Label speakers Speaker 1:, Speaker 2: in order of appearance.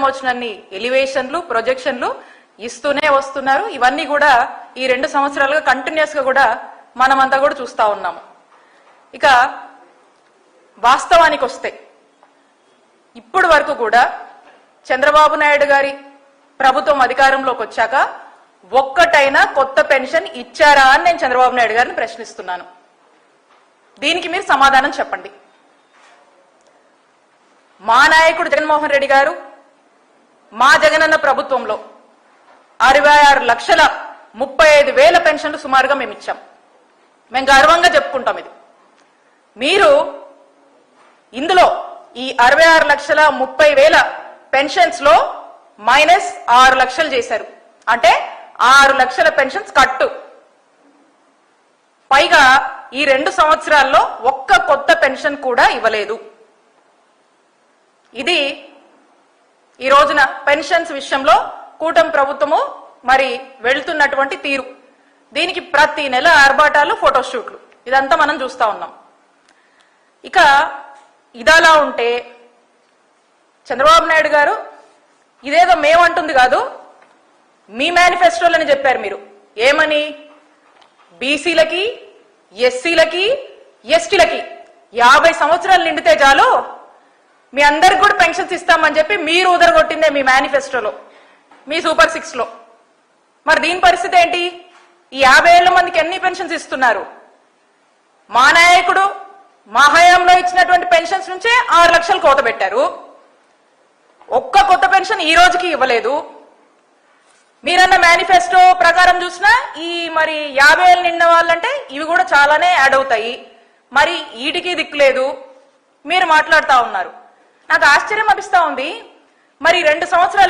Speaker 1: వచ్చినన్ని ఎలివేషన్లు ప్రొజెక్షన్లు ఇస్తూనే వస్తున్నారు. ఇవన్నీ కూడా ఈ 2 సంవత్సరాలుగా కంటిన్యూస్ గా కూడా మనమంతా కూడా చూస్తా ఉన్నాము. ఇక వాస్తవానికి వస్తే ఇప్పటి వరకు కూడా చంద్రబాబు నాయుడు గారి ప్రభుత్వం అధికారంలోకి వచ్చాక ఒక్కటైనా కొత్త పెన్షన్ ఇచ్చారా అని నేను చంద్రబాబు నాయుడు గారిని ప్రశ్నిస్తున్నాను. దీనికి మీరు సమాధానం చెప్పండి. మా నాయకుడు జగన్మోహన్ రెడ్డి గారు మా జగనన్న ప్రభుత్వంలో 66,35,000 పెన్షన్లు సుమారుగా మేము ఇచ్చాం. మేము గర్వంగా చెప్పుకుంటాం. ఇది మీరు ఇందులో ఈ 66,30,000 పెన్షన్స్ లో మైనస్ 6 లక్షలు చేశారు. అంటే 6 లక్షల పెన్షన్స్ కట్టు. పైగా ఈ 2 సంవత్సరాల్లో ఒక్క కొత్త పెన్షన్ కూడా ఇవ్వలేదు. ఇది ఈ రోజున పెన్షన్స్ విషయంలో కూటమి ప్రభుత్వము మరి వెళ్తున్నటువంటి తీరు. దీనికి ప్రతి నెల ఆర్భాటాలు, ఫోటోషూట్లు, ఇదంతా మనం చూస్తా ఉన్నాం. ఇక ఇదలా ఉంటే చంద్రబాబు నాయుడు గారు ఇదేదో మేమంటుంది కాదు, మీ మేనిఫెస్టోలని చెప్పారు. మీరు ఏమని? బీసీలకి, ఎస్సీలకి, ఎస్టీలకి 50 సంవత్సరాలు నిండితే చాలు మీ అందరికి కూడా పెన్షన్స్ ఇస్తామని చెప్పి మీరు ఉదరగొట్టిందే మీ మేనిఫెస్టోలో, మీ సూపర్ 6 లో. మరి దీని పరిస్థితి ఏంటి? ఈ 50,000 మందికి ఎన్ని పెన్షన్స్ ఇస్తున్నారు? మా నాయకుడు మా హయాంలో ఇచ్చినటువంటి పెన్షన్స్ నుంచే 6 లక్షలు కోత పెట్టారు. ఒక్క కొత్త పెన్షన్ ఈ రోజుకి ఇవ్వలేదు. మీరన్న మేనిఫెస్టో ప్రకారం చూసినా ఈ మరి 50,000 నిండిన వాళ్ళంటే ఇవి కూడా చాలానే యాడ్ అవుతాయి. మరి వీటికి దిక్కులేదు, మీరు మాట్లాడుతూ ఉన్నారు. నాకు ఆశ్చర్యం అనిపిస్తా ఉంది. మరి 2 సంవత్సరాలు